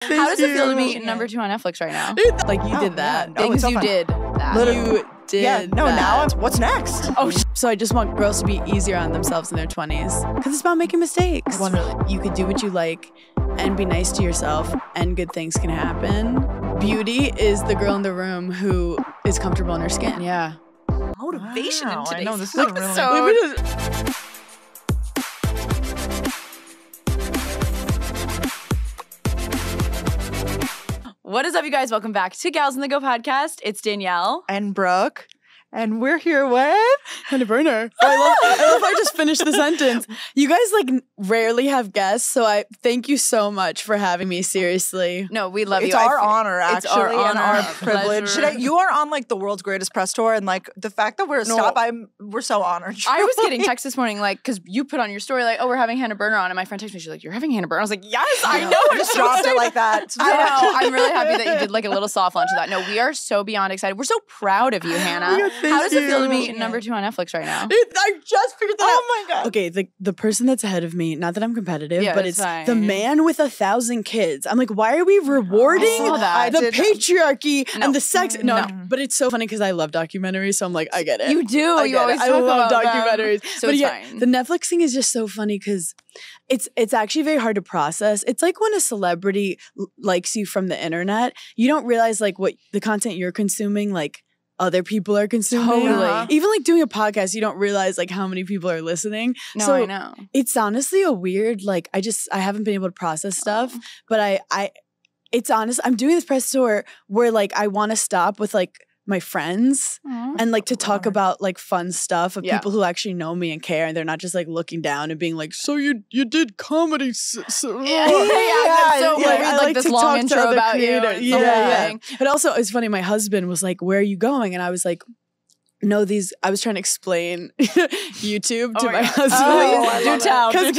How does it feel to be number 2 on Netflix right now? Like you did that. Yeah, things you did that. You did No, that. now what's next? Oh, so I just want girls to be easier on themselves in their 20s. Because it's about making mistakes. You could do what you like and be nice to yourself and good things can happen. Beauty is the girl in the room who is comfortable in her skin. Yeah. Motivation in today's I know, this is really... So, what is up, you guys? Welcome back to Gals in the Go podcast. It's Danielle. And Brooke. And we're here with... And a burner. I love I just finished the sentence. You guys like rarely have guests, so I thank you so much for having me. Seriously. No, we love It's you. our honor, actually, It's our honor, and our privilege. pleasure. You are on like the world's greatest press tour, and like the fact that we're a stop, we're so honored. I was getting texts this morning, like, because you put on your story, like, oh, we're having Hannah Berner on, and my friend texted me, she's like, you're having Hannah Berner? I was like, yes, I know. I just dropped it like that. I know. I'm really happy that you did like a little soft launch of that. No, we are so beyond excited. We're so proud of you, Hannah. God, How does it feel to be you. number 2 on Netflix right now? I just figured that out. Oh my God. Okay, the person that's ahead of me, not that I'm competitive, Yeah, but it's it's fine. the man with 1,000 kids. I'm like, why are we rewarding I saw that. the patriarchy No. and the sex? No, No. but it's so funny because I love documentaries, so I'm like, I get it. You do. I You get always it. talk I love about documentaries. them. So but it's yeah, fine. the Netflix thing is just so funny because it's actually very hard to process. It's like when a celebrity likes you from the internet, you don't realize like what the content you're consuming, like other people are consuming. Totally. Even like doing a podcast, you don't realize like how many people are listening. No, so I know. it's honestly a weird, like I haven't been able to process stuff, but it's honest. I'm doing this press tour where like I want to stop with like my friends and like to talk about like fun stuff of people who actually know me and care, and they're not just like looking down and being like, so you did comedy. That's so weird. I like this to long talk to intro other about creators. you. Yeah. But also it's funny, my husband was like, where are you going? And I was like, no, I was trying to explain YouTube to my husband. Oh, do tell. Because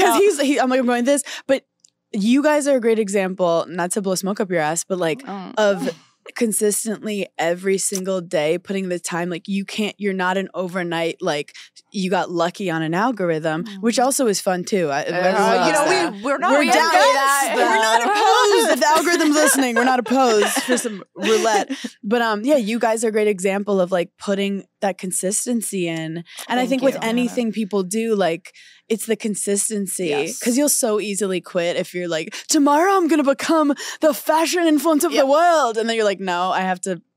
I'm like, I'm going this. But you guys are a great example, not to blow smoke up your ass, but like of consistently every single day putting the time. Like you're not an overnight, like you got lucky on an algorithm, which also is fun too. we're not we're down with that. We're not opposed. If the algorithm's listening, we're not opposed for some roulette. But yeah, you guys are a great example of like putting that consistency in. And I think with anything people do, like it's the consistency. Because you'll so easily quit if you're like, tomorrow I'm going to become the fashion influence of the world. And then you're like, no,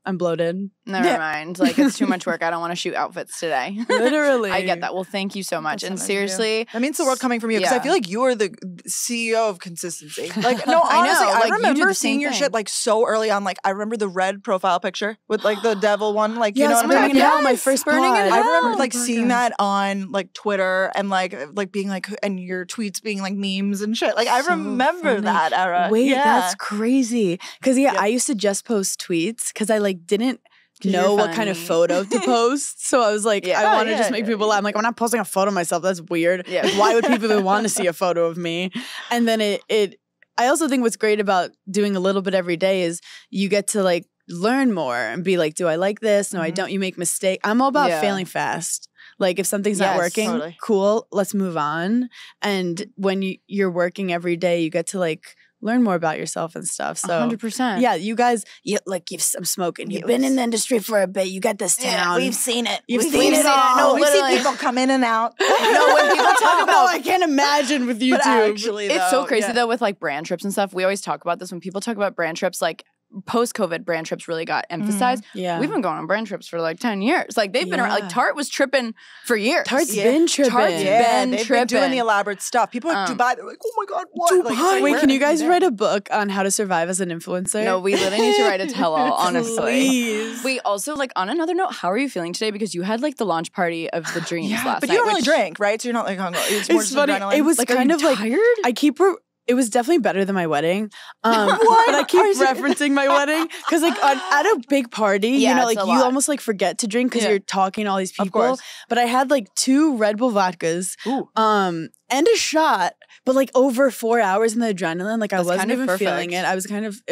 I'm bloated. Never mind. Like, it's too much work. I don't want to shoot outfits today. Literally. I get that. Well, thank you so much. And seriously. That means the world coming from you, because I feel like you are the CEO of consistency. Like, no, I honestly, know. I Like, you do remember the seeing same your thing. shit like so early on. Like, I remember the red profile picture with like the devil one. Like, you know what I'm Burning talking in about? Hell, my first Burning in pod. I Hell. remember like seeing that on like Twitter and like being like, and your tweets being like memes and shit. Like, I remember funny. that era. Wait, yeah. that's crazy. Because I used to just post tweets because I like didn't know what kind of photo to post. So I was like, I want to just make people laugh. I'm like, I'm not posting a photo of myself. That's weird. Yeah. Like, why would people even want to see a photo of me? And then I also think what's great about doing a little bit every day is you get to like learn more and be like, do I like this? No, I don't. You make mistakes. I'm all about failing fast. Like if something's not working, cool, let's move on. And when you're working every day, you get to like learn more about yourself and stuff. So 100%. Yeah, you guys, I'm smoking. You've been in the industry for a bit. You got this town. Yeah, we've seen it. You've seen it all. No, we've literally. seen people come in and out. No, when people talk about, I can't imagine with YouTube. but actually, It's so though, crazy though with like brand trips and stuff. We always talk about this when people talk about brand trips, like post-COVID brand trips really got emphasized. Yeah. We've been going on brand trips for like 10 years. Like they've been around, like Tarte was tripping for years. Tarte's been tripping. Tarte's been they've tripping. been doing the elaborate stuff. People at Dubai, they're like, oh my God, what? Like, it's like, Wait, where can you are guys there? write a book on how to survive as an influencer? No, we literally need to write a tell-all, honestly. Please. We also, like, on another note, how are you feeling today? Because you had, like, the launch party of the dreams last But night. you don't really which- drink, right? So you're not like hungover. It's more It's just funny. adrenaline. It was Like, kind are of you like tired? it was definitely better than my wedding. But I keep referencing my wedding because like at a big party, Yeah, you know, it's like a you lot. almost like forget to drink because you're talking to all these people. Of course. But I had like 2 Red Bull vodkas, and a shot, but like over 4 hours in the adrenaline, like I That's wasn't kind of even feeling perfect. it. I was kind of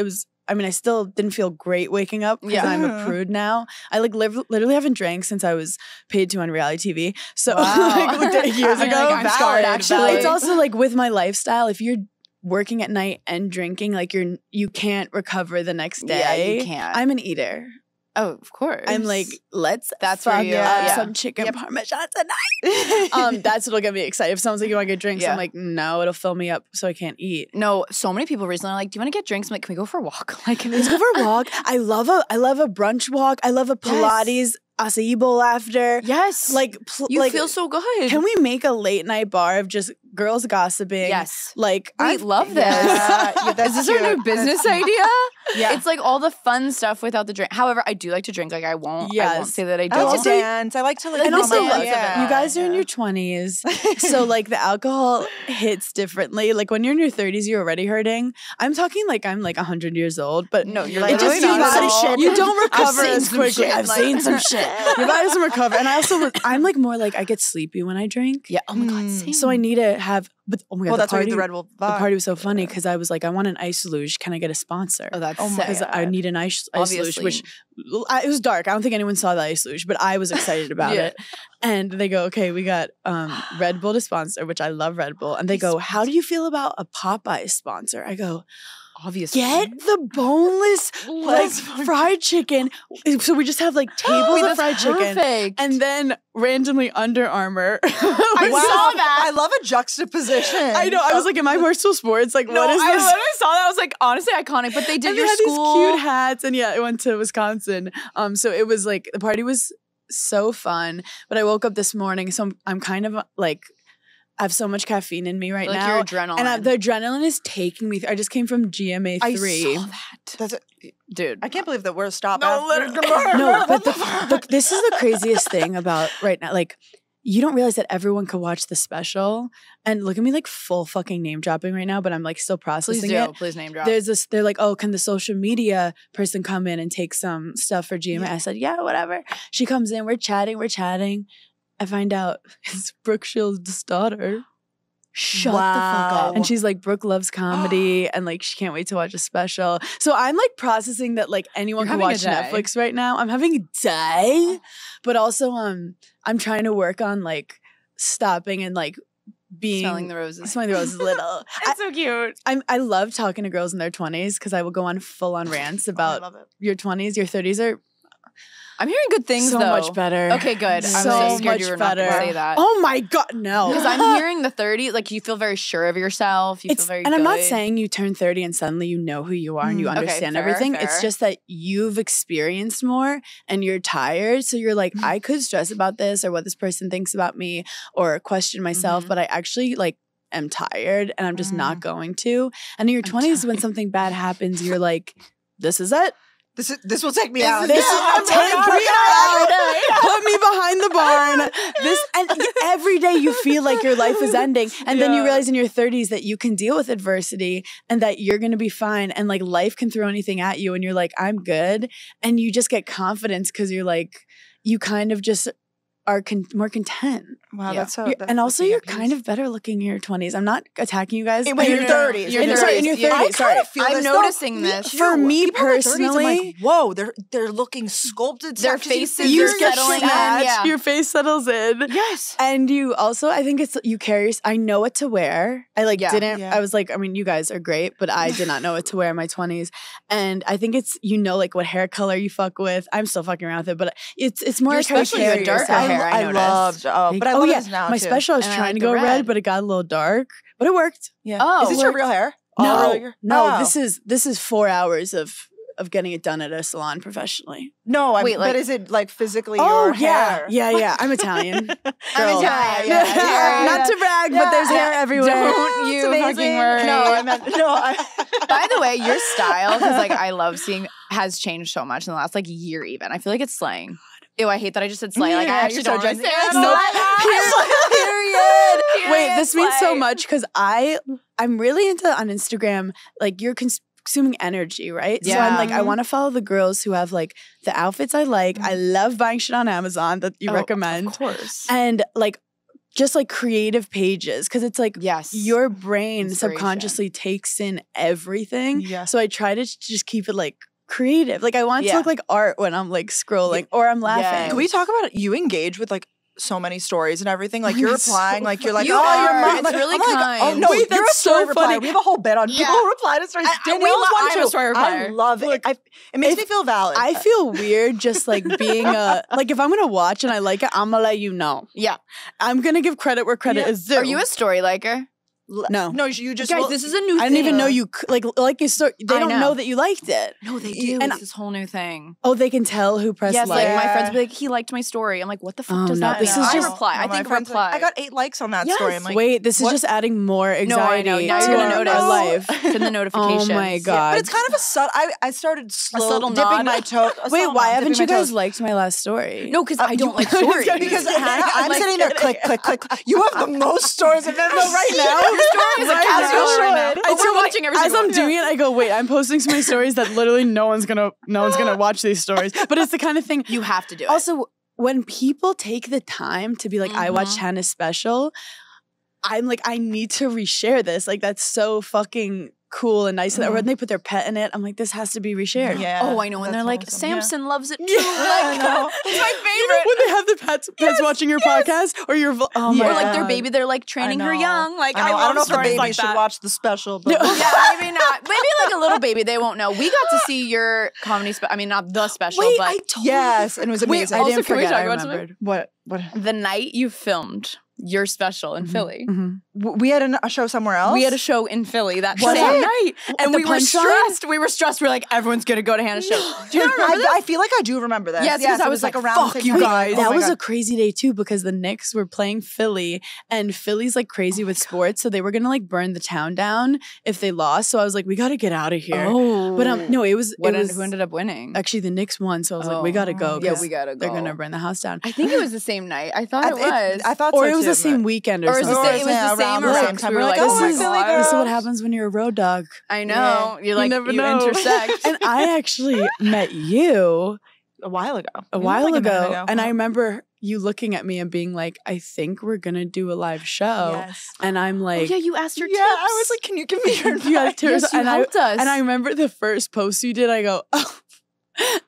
I still didn't feel great waking up because I'm a prude now. I like literally haven't drank since I was paid to on reality TV. So like years I mean, ago, like, I'm scarred, actually. It's also like with my lifestyle, if you're working at night and drinking, like you can't recover the next day. Yeah, you can't. I'm an eater. Oh, of course. I'm like, that's fuck for you. up Yeah. some chicken parmesan tonight. That's what'll get me excited. If someone's like, you want to get drinks? I'm like, no, it'll fill me up so I can't eat. No, so many people recently are like, do you want to get drinks? I'm like, can we go for a walk? Like, Let's go for a walk. I love a brunch walk. I love a Pilates acai bowl after. Yes. Like, you feel so good. Can we make a late night bar of just girls gossiping? Yes. Like, I love this. That's Is this our new business idea? Yeah. It's like all the fun stuff without the drink. However, I do like to drink. Like, I won't say that I I don't. like to dance. I like to like and also, moments of it. you guys are in your 20s, so like the alcohol hits differently. Like when you're in your 30s, you're already hurting. I'm talking like I'm like 100 years old, but No, you're like, like, really not body at all. shit. You don't recover seen as some quickly. shit, I've like- seen some shit. Your body doesn't recover, and I also I'm like more like I get sleepy when I drink. Yeah. Oh my God. Same. So I need to have. But oh my god, Well, the that's why you party, get the Red Bull the vibe. party was so funny because I was like, I want an ice luge. Can I get a sponsor? Oh, that's Oh my sick. Because I need an ice luge, Obviously. which it was dark. I don't think anyone saw the ice luge, but I was excited about Yeah. it. And they go, okay, we got Red Bull to sponsor, which I love Red Bull. And they go, how do you feel about a Popeye sponsor? I go, Obviously. get the boneless like fried chicken. So we just have like tables of That's fried chicken. perfect. And then randomly Under Armour. I saw that. I love a juxtaposition. I know. I was like, am I Barstool Sports? Like, No, what is I this? literally saw that. I was like, honestly iconic. But they did And your they had school. these cute hats, and I went to Wisconsin. So it was like the party was so fun. But I woke up this morning, so I'm kind of like I have so much caffeine in me right like now, your adrenaline. and the adrenaline is taking me. I just came from GMA 3. I saw that. That's Dude. I can't believe that we're stopping. No, but this is the craziest thing about right now. Like, you don't realize that everyone could watch the special. And look at me like full fucking name dropping right now, but I'm like still Please processing do. it. Please name drop. There's this, they're like, oh, can the social media person come in and take some stuff for GMA? I said, yeah, whatever. She comes in, we're chatting. I find out it's Brooke Shields' daughter. Shut the fuck up. And she's like, Brooke loves comedy and like she can't wait to watch a special. So I'm like processing that like anyone You're can having watch a day. Netflix right now. I'm having a day. But also I'm trying to work on like stopping and like being Smelling the roses. Smelling the roses a little. It's so cute. I love talking to girls in their 20s because I will go on full on rants I about love it. your 20s. Your 30s are I'm hearing good things so though. much better. Okay, good. I'm So so scared much you were not going to better. say that. Oh my God, no. Because I'm hearing the 30, like you feel very sure of yourself. You feel very and I'm not good. saying you turn 30 and suddenly you know who you are and you Okay, understand fair, everything. fair. It's just that you've experienced more and you're tired. So you're like, I could stress about this or what this person thinks about me or question myself, Mhm. but I actually like am tired and I'm just not going to. And in your I'm 20s, when tired. something bad happens, you're like, this is it. This will take me out. This I'm will take me out. Put me behind the barn. And every day you feel like your life is ending. And then you Yeah. realize in your 30s that you can deal with adversity and that you're going to be fine. And like life can throw anything at you. And you're like, I'm good. And you just get confidence because you're like, you kind of just are more content. Wow, Yeah. that's so. You're- that's and also, looking you're at peace. kind of better looking in your 20s. I'm not attacking you guys. When but you're in your 30s. Sorry, in your 30s. Yeah. I Sorry. kind of feel I'm this, though. noticing this. For me People in their 30s, I'm like, personally- whoa, they're looking sculpted. Their Just you faces figure You are it get settling in, out. snatched, yeah. your face settles in. Yes. And you also, I think it's, you carry, I know what to wear. I like Yeah. didn't, Yeah. I was like, I mean, you guys are great, but I did not know what to wear in my 20s. And I think it's, you know, like what hair color you fuck with. I'm still fucking around with it, but it's more You're like how you especially carry good dark yourself. hair. I noticed. loved. Oh, but I love this now my too. special I was And I trying like to the go red, red. but it got a little dark, but it worked. Yeah. Oh. Is this your real hair? No, Oh. no, Oh. this is 4 hours of getting it done at a salon professionally. No, Wait, but like- is it like physically Oh your hair? yeah. I'm Italian. Girl. Italian, yeah. Not to brag, but there's hair everywhere. Don't you fucking worry. No, I meant no. By the way, your style, because like I love seeing, has changed so much in the last like year even. I feel like it's slaying. Ew, I hate that I just said slay. Like I Yeah, actually you're so don't really Gen say Z. it. No, Period. Wait, this means so Slay. much because I'm really into on Instagram, like you're consuming energy, right? So I'm Yeah. like, I want to follow the girls who have like the outfits I like. I love buying shit on Amazon that you recommend. Of course. And like just like creative pages because it's like Yes. your brain Inspiration. subconsciously takes in everything. Yeah. So I try to just keep it like creative. Like I want it to Yeah. look like art when I'm like scrolling or I'm laughing. Yes. Can we talk about it? You engage with like so many stories and everything. Like you're replying, like you're like, You oh, are. your mom. It's Like, really I'm like, kind. oh no, Wait, you're a that's story so funny. replier. We have a whole bit on people who reply to stories. Danielle's one I'm a too. story I replier. love it. It makes me feel valid. I feel weird just like being like if I'm gonna watch and I like it, I'm gonna let you know. Yeah. I'm gonna give credit where credit is due. Are you a story liker? No. No, you just Guys, this is a new thing. I didn't even know you like a story. They I don't know. know that you liked it. No, they do. And It's this whole new thing. oh, they can tell who pressed Yes, like. like my Yeah. friends be like, he liked my story. I'm like, what the fuck Oh, does no, that this mean? is I just- reply. I my think friends reply. like, I got 8 likes on that story. I'm like, wait, this is what? just adding more anxiety No, I know. Now to you're gonna our notice. life. It's in the notifications. Oh my god! But it's kind of a subtle. I started subtle dipping nod. my toe. Wait, why haven't you guys liked my last story? No, because I don't like stories. Because Hannah, I'm sitting there, click, click, click. You have the most stories I've ever seen. right now. Your story is a Right casual now. right now. I But we're watching every as single I'm one. doing it, I go, wait, I'm posting so many stories that literally no one's gonna watch these stories. But it's the kind of thing. You have to do it. Also, when people take the time to be like, I watched Hannah's special, I'm like, I need to reshare this. Like, that's so fucking cool and nice. Or when they put their pet in it, I'm like, this has to be reshared. Yeah. Oh, I know. And they're that's like, awesome. Samson loves it too. Yeah, I know. It's my You know, favorite. when they have the pets watching your podcast or your oh my Or like their God. baby, they're like training her know. young. Like I love don't know if the stories baby like should that. watch the special, but Yeah, maybe not. Maybe like a little baby, they won't know. We got to see your comedy I mean, not the special, Wait, but I told yes, and it was amazing. I Also, didn't can we forget. talk I about something? remembered. What? the night you filmed your special in Philly. We had a show somewhere else. We had a show in Philly that Was same it? night, and the we were punchline? stressed. We were stressed. We're like, everyone's gonna go to Hannah's show. Do you remember that? I feel like I do remember this. Yes, because I it was like, around fuck the same you time. guys. Oh That my was God. a crazy day too because the Knicks were playing Philly and Philly's like crazy with sports, so they were gonna like burn the town down if they lost. So I was like, we gotta get out of here. Oh, But no, it was who ended up winning? actually the Knicks won, so I was like, we gotta go. Yeah, 'cause we gotta They're go. gonna burn the house down. I think it was the same night. I thought it was. I thought Or so it was too, the same but- weekend or Or it was the something. same. It was the around same the or same time. we We're were like, like, oh, oh my we're Philly God. This is what girls. happens when you're a road dog. I know. You're like, never you know. intersect. And I actually met you a while ago. a while Like a minute ago, and I remember you looking at me and being like, I think we're gonna do a live show. Yes. And I'm Oh, like, yeah, you asked your Yeah, tips. I was like, can you give me your advice? yeah, Teresa, Yes, you and helped us. And I remember the first post you did, I go, oh,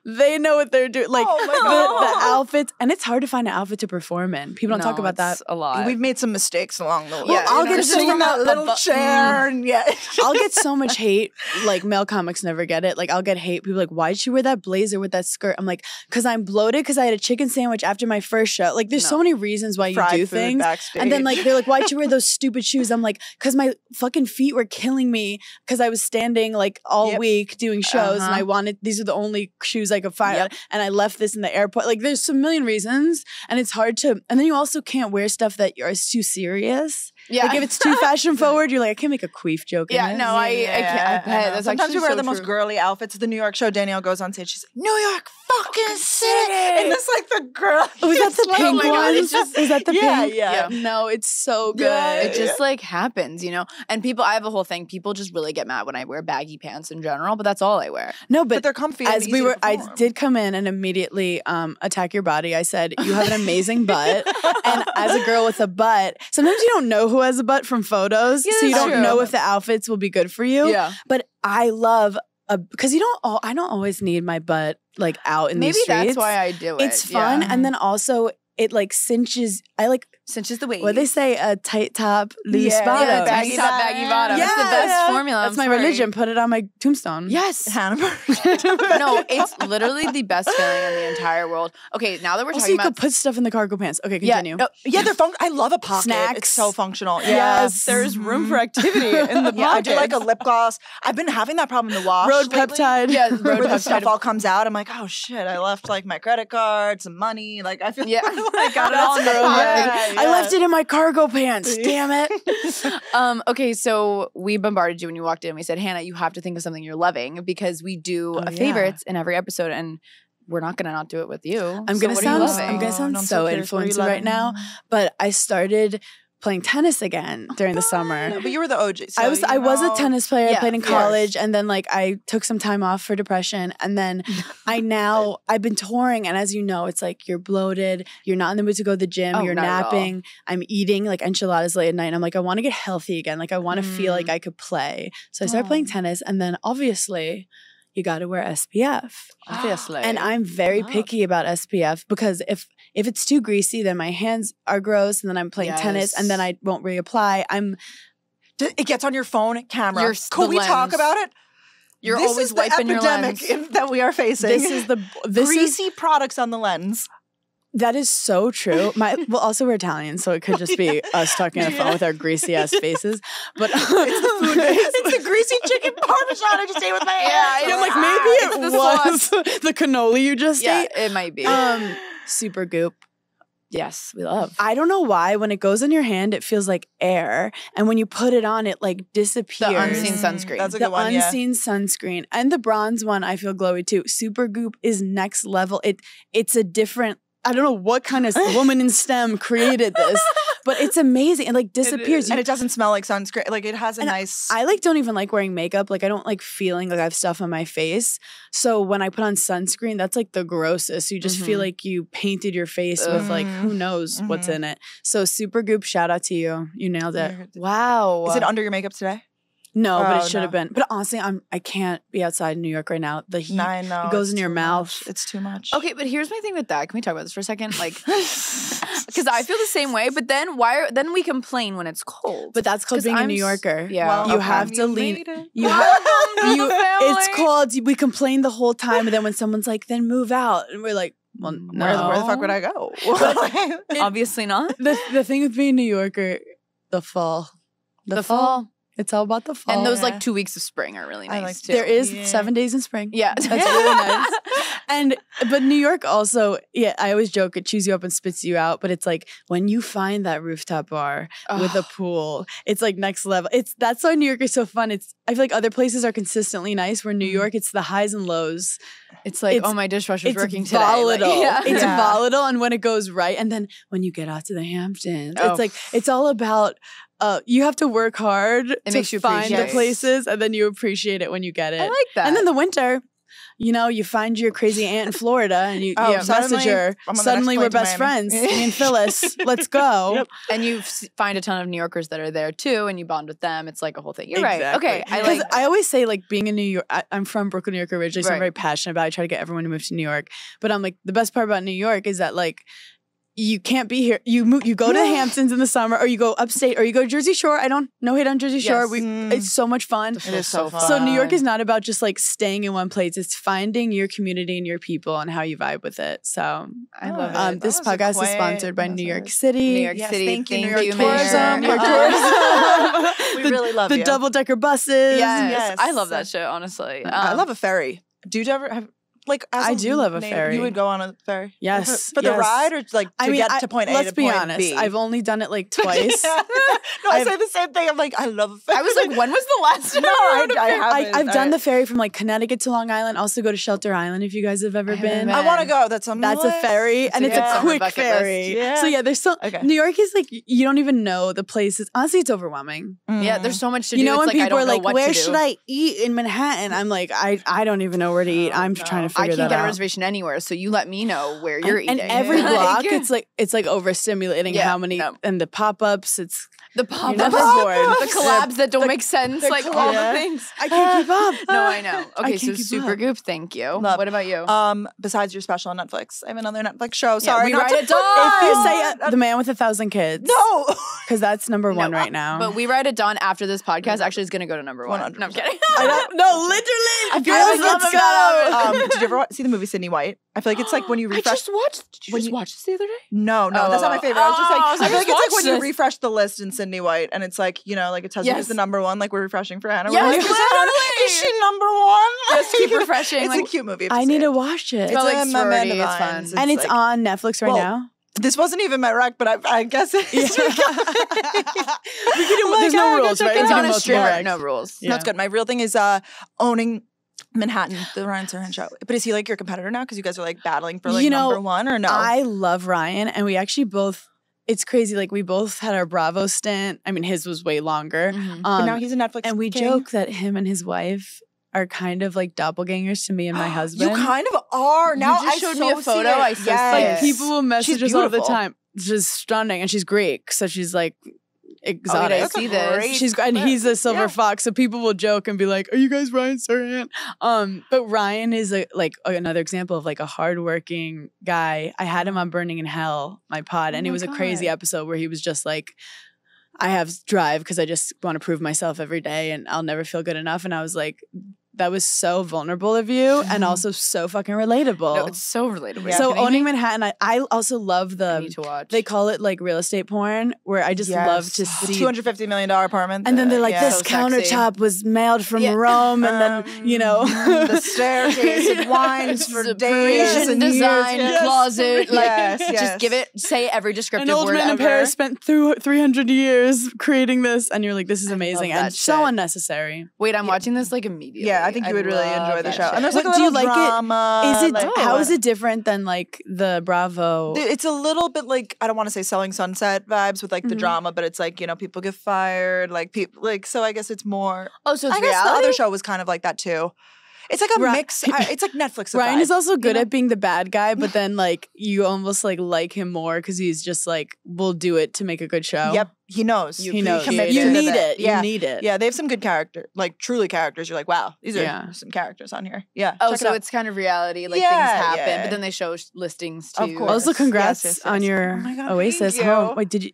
they know what they're doing. Like Oh my the God. outfits, and it's hard to find an outfit to perform in. People don't talk about that. a lot. We've made some mistakes along the way. Yeah, I'll you know, get just sitting in that little chair, and yeah. I'll get so much hate. Like male comics never get it. Like I'll get hate. People are like, why'd you wear that blazer with that skirt? I'm like, because I'm bloated. Because I had a chicken sandwich after my first show. Like there's so many reasons why you Fried do food things. backstage. And then like they're like, why'd you wear those stupid shoes? I'm like, because my fucking feet were killing me. Because I was standing like all week doing shows, and I wanted these are the only shoes I could find. And I left this in the airport. Like there's a million reasons, and it's hard to. And then you also can't wear stuff that is too serious. Yeah. Like if it's too fashion forward, you're like, I can't make a queef joke. in Yeah, this. no, I can't. I bet. know. That's Sometimes actually we wear so the most true. girly outfits. At the New York show, Danielle goes on stage. She's like, New York fucking city. And this like the girl. Was that the pink my God, one? it's just- Is that the Yeah, pink? yeah. No, it's so good. Yeah, It just like happens, you know? And people, I have a whole thing. People just really get mad when I wear baggy pants in general, but that's all I wear. No, But but they're comfy. and as easy we to were, I perform. did come in and immediately attack your body. I said, you have an amazing butt. And as a girl with a butt, sometimes you don't know who has a butt from photos. Yeah, so you that's don't true. know if the outfits will be good for you. Yeah. But I love, because I don't always need my butt like out in Maybe these streets. that's why I do it. It's fun. Yeah. And then also it like cinches, I like, Cinches the waist. what they say, a tight top, loose Yeah, bottom. Yeah, baggy Baggy top, bottom. baggy bottom. That's the Yeah, best yeah. formula. That's I'm my sorry. religion. Put it on my tombstone. Yes. Hannah. No, it's literally the best feeling in the entire world. Okay, now that we're Also, talking you could about put stuff in the cargo pants. Okay, yeah, continue. no, Yeah, they're fun. I love a pocket. Snacks. It's so functional. Yes. there's room for activity in the Yeah, I do like a pockets. lip gloss. I've been having that problem in the wash. Road lately, peptide. Yeah, Where road the stuff peptide. all comes out. I'm like, oh shit, I left like my credit card, some money. Like I feel Yeah, like I got it all in the That's pocket. good. I left it in my cargo pants. Damn it. Okay, so we bombarded you when you walked in. We said, Hannah, you have to think of something you're loving because we do Oh, a yeah. favorites in every episode, and we're not gonna not do it with you. I'm So gonna what are you sound loving? I'm gonna sound I'm so so curious. What are you influencer right loving? now, but I started playing tennis again during the summer. No, but you were the OG. So I was a know. tennis player. I Yeah, played in of course. college, and then like I took some time off for depression, and then I've been touring, and as you know, it's like you're bloated, you're not in the mood to go to the gym, Oh, you're not at all. napping. I'm eating like enchiladas late at night. And I'm like, I want to get healthy again. Like I want to feel like I could play. So I started playing tennis, and then obviously, you got to wear SPF. Obviously. And I'm very picky about SPF because if it's too greasy, then my hands are gross and then I'm playing tennis and then I won't reapply. It gets on your phone camera. Could we talk about it? You're this always is wiping your lens. The epidemic that we are facing. This is greasy products on the lens. That is so true. Also we're Italian, so it could just be us talking on the phone with our greasy ass faces. But it's the food base. It's the greasy chicken parmesan I just ate with my hands. I'm like, maybe it was the cannoli you just ate. It might be. Super goop. Yes, we love. I don't know why when it goes in your hand, it feels like air. And when you put it on, it like disappears. The unseen sunscreen. That's a good one, The unseen sunscreen. And the bronze one, I feel glowy too. Super goop is next level. It's a different, I don't know what kind of woman in STEM created this, but it's amazing. It like disappears. And it doesn't smell like sunscreen. Like it has a nice. I like don't even like wearing makeup. Like I don't like feeling like I have stuff on my face. So when I put on sunscreen, that's like the grossest. You just feel like you painted your face with like who knows what's in it. So Super Goop, shout out to you. You nailed it. Wow. Is it under your makeup today? No, but it should have been. But honestly, I can't be outside in New York right now. The heat it goes in your mouth. It's too much. Okay, but here's my thing with that. Can we talk about this for a second? Like, because I feel the same way. But then then we complain when it's cold. But that's called being a New Yorker. Yeah, well, you have to lean. It's called. We complain the whole time, and then when someone's like, "Then move out," and we're like, "Well, no. Where the fuck would I go?" Obviously not. The thing with being a New Yorker, the fall. The fall. It's all about the fall. And those like 2 weeks of spring are really nice too. There is 7 days in spring. Yeah. That's really nice. But New York also, I always joke, it chews you up and spits you out. But it's like when you find that rooftop bar with a pool, it's like next level. That's why New York is so fun. I feel like other places are consistently nice. Where New York, it's the highs and lows. It's like, oh, my dishwasher's working today. Volatile. Like, It's volatile. And when it goes right, and then when you get out to the Hamptons, it's like, it's all about you have to work hard to find the places, and then you appreciate it when you get it. I like that. And then the winter, you find your crazy aunt in Florida, and you message her. Suddenly we're best friends. Me and Phyllis, let's go. Yep. And you find a ton of New Yorkers that are there too, and you bond with them. It's like a whole thing. You're right. Okay. I always say like being in New York. I'm from Brooklyn, New York originally, so I'm very passionate about it. I try to get everyone to move to New York. But I'm like, the best part about New York is that like, you can't be here. You go to the Hamptons in the summer, or you go upstate, or you go to Jersey Shore. No hate on Jersey Shore. It's so much fun. It is so fun. So New York is not about just like staying in one place. It's finding your community and your people and how you vibe with it. So I love it. This podcast is sponsored by New York City. New York City. Thank you, New New York Tourism. Mayor. New York Tourism. We really love the you. double-decker buses. Yes. I love that shit, honestly. I love a ferry. Do you ever have... Like, I do love a ferry. You would go on a ferry? Yes. For the ride, or like to get to point A to point B? Let's be honest. I've only done it like twice. No, I say the same thing. I'm like, I love a ferry. I was like, when was the last time? No, I haven't. I've done the ferry from like Connecticut to Long Island. Also go to Shelter Island if you guys have ever been. I want to go. That's on the That's list. a ferry, and it's a quick ferry. Yeah. So there's so New York is like you don't even know the places. Honestly, it's overwhelming. Yeah, there's so much to do. You know, when people are like, "Where should I eat in Manhattan?" I'm like, I don't even know where to eat. I'm trying to figure that out. I can't get a reservation anywhere, so you let me know where you're eating. And every block, it's like overstimulating how many and the pop-ups. It's the pop-ups, the collabs that don't make sense, like all the things. I can't keep up. No, I know. Okay, so Super Goop, thank you. What about you? Besides your special on Netflix, I have another Netflix show. Sorry, We Write It Dawn. If you say The Man with 1,000 Kids, no, because that's number one right now. But We Write It Dawn after this podcast actually is going to go to number one. 100%. No, I'm kidding. No, literally. Girls, let's go. Did you ever see the movie Sydney White? I feel like it's like when you refresh. Did you just watch this the other day? No, that's not my favorite. I was just saying, I feel like it's like when you this. refresh the list in Sydney White, and it's like, like it tells you who's the number one. Like we're refreshing for Hannah. Yes, Is she number one? Just keep refreshing. It's a cute movie. I need to watch it. It's like a sorority, Amanda it's fun. Bynes. And it's on Netflix right now. This wasn't even my rec, but I guess it is. There's no rules, right? It's We on can a multiple strip. recs. No rules. No, it's good. My real thing is owning Manhattan, the Ryan Serhant show. But is he like your competitor now? Because you guys are like battling for like number one, or no? I love Ryan, and we actually both. It's crazy. Like we both had our Bravo stint. I mean, his was way longer. But now he's a Netflix, and we joke that him and his wife are kind of like doppelgangers to me and my husband. You kind of are. Now You just showed me a photo. I saw like people will message us all the beautiful. time. She's stunning, and she's Greek, so she's like exotic. I see this. He's a silver fox, so people will joke and be like, "Are you guys Ryan Serhant?" But Ryan is another example of like a hardworking guy. I had him on Burning in Hell, my pod, and it was a crazy episode where he was just like, I have drive because I just want to prove myself every day and I'll never feel good enough. And I was like, that was so vulnerable of you and also so fucking relatable. No, it's so relatable. So Owning Manhattan, I also love I need to watch. they call it like real estate porn, where I just love to see the $250 million apartment. And then they're like, this so countertop was mailed from Rome, and then the staircase and wines for days Parisian and design years. closet. Like, Yes. just say every descriptive an old word man in ever. Paris spent 300 years creating this, and you're like, this is amazing love that and so shit. unnecessary. Wait, I'm watching this like immediately. Yeah, I think you would really enjoy the show. And there's like a Do you little like drama. it? Is it like, how is it different than like the Bravo? It's a little bit like, I don't want to say Selling Sunset vibes with like the drama, but it's like, people get fired, like people like, so I guess it's more. Oh, so it's I guess reality? the other show was kind of like that too. It's like a mix. It's like Netflix. Ryan is also good you know? at being the bad guy, but then like you almost like him more because he's just like, we'll do it to make a good show. Yep, he knows. He knows. Commits You to need that. it. Yeah. You need it. Yeah, they have some good character, like truly characters. You're like, wow, these are some characters on here. Yeah. Oh, check it so out. it's kind of reality, like Yeah, things happen, yeah. but then they show listings too. Of course. Also, congrats Yes. on your Oh my God, Oasis thank you. home. Wait, did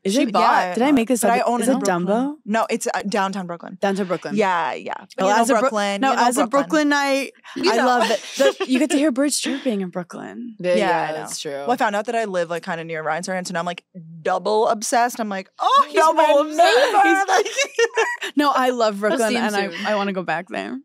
I make this but up? I own Is it it in Brooklyn. Dumbo? No, it's downtown Brooklyn. Downtown Brooklyn. Yeah. But Well, as a Brooklyn. as a Brooklynite, You I know. love it. You get to hear birds chirping in Brooklyn. Yeah, Yeah, I know. that's true. Well, I found out that I live like kind of near Ryan Serhant, so now I'm like double obsessed. I'm like, oh, he's Double my obsessed. neighbor. No, I love Brooklyn, see him and soon. I want to go back there.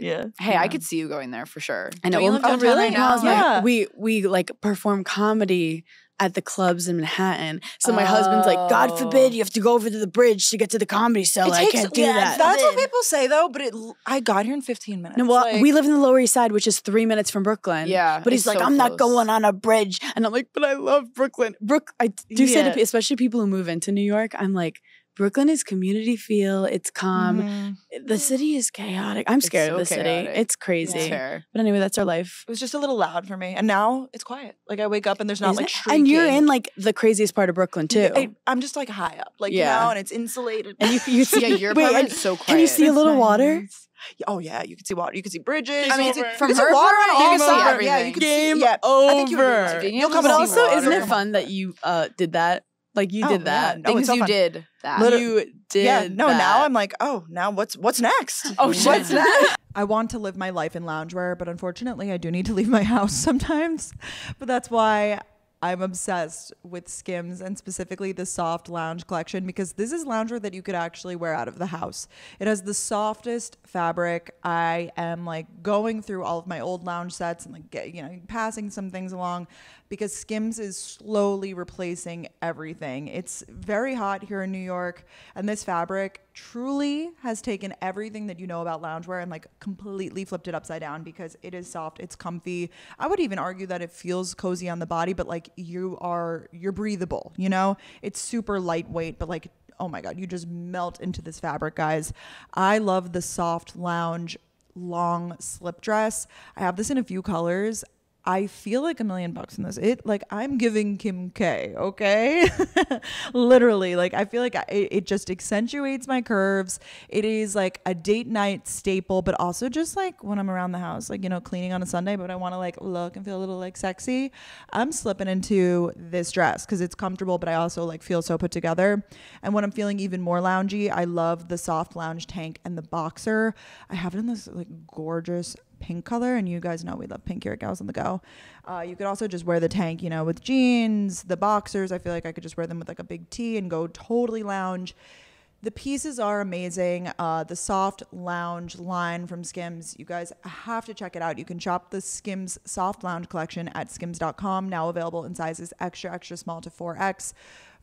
Yeah. Hey, I could see you going there for sure. I know. Don't you live downtown really? right now? No, yeah. We like perform comedy at the clubs in Manhattan. So my husband's like, God forbid you have to go over to the bridge to get to the Comedy Cellar. I can't do that. That's what people say though, but I got here in 15 minutes. No, well, like, we live in the Lower East Side, which is 3 minutes from Brooklyn. Yeah, But he's it's like, so I'm not close. going on a bridge. And I'm like, but I love Brooklyn. I do say Yeah. to especially people who move into New York, I'm like, Brooklyn is community feel. It's calm. Mhm. The city is chaotic. I'm scared of so the city. chaotic. It's crazy. It's fair. But anyway, that's our life. It was just a little loud for me, and now it's quiet. Like I wake up and there's not Is like it? shrieking. And you're in like the craziest part of Brooklyn too. I'm just like high up, like Yeah. and it's insulated. And you see, Yeah, your wait, apartment and is so quiet. can you see a little water? Oh yeah, you can see water. You can see bridges. I mean, you can from see her water apartment, on you all can see sides. Yeah, everything. you can Game see. Yeah, I think you would over. really- Being You'll able come to But and see see also, water. isn't it fun that you did that? Like you Oh, did yeah. that. No, it's Things so you fun. did. That. Literally- You did. Yeah, no. that. Now I'm like, oh, now what's next? Oh, shit. What's next? I want to live my life in loungewear, but unfortunately, I do need to leave my house sometimes. But that's why I'm obsessed with Skims and specifically the soft lounge collection, because this is loungewear that you could actually wear out of the house. It has the softest fabric. I am like going through all of my old lounge sets and like passing some things along, because Skims is slowly replacing everything. It's very hot here in New York, and this fabric truly has taken everything that you know about loungewear and like completely flipped it upside down, because it is soft, it's comfy. I would even argue that it feels cozy on the body, but like you're breathable, It's super lightweight, but like, oh my God, you just melt into this fabric, guys. I love the soft lounge long slip dress. I have this in a few colors. I feel like $1 million in this. I'm giving Kim K, okay? Literally, like I feel like it just accentuates my curves. It is like a date night staple, but also just like when I'm around the house, like, cleaning on a Sunday, but I want to like look and feel a little like sexy. I'm slipping into this dress because it's comfortable, but I also like feel so put together. And when I'm feeling even more loungy, I love the soft lounge tank and the boxer. I have it in this like gorgeous pink color, and you guys know we love pink here at Gals on the Go. You could also just wear the tank, with jeans, the boxers. I feel like I could just wear them with like a big tee and go totally lounge. The pieces are amazing. The soft lounge line from Skims, you guys have to check it out. You can shop the Skims soft lounge collection at skims.com, now available in sizes extra, extra small to 4X.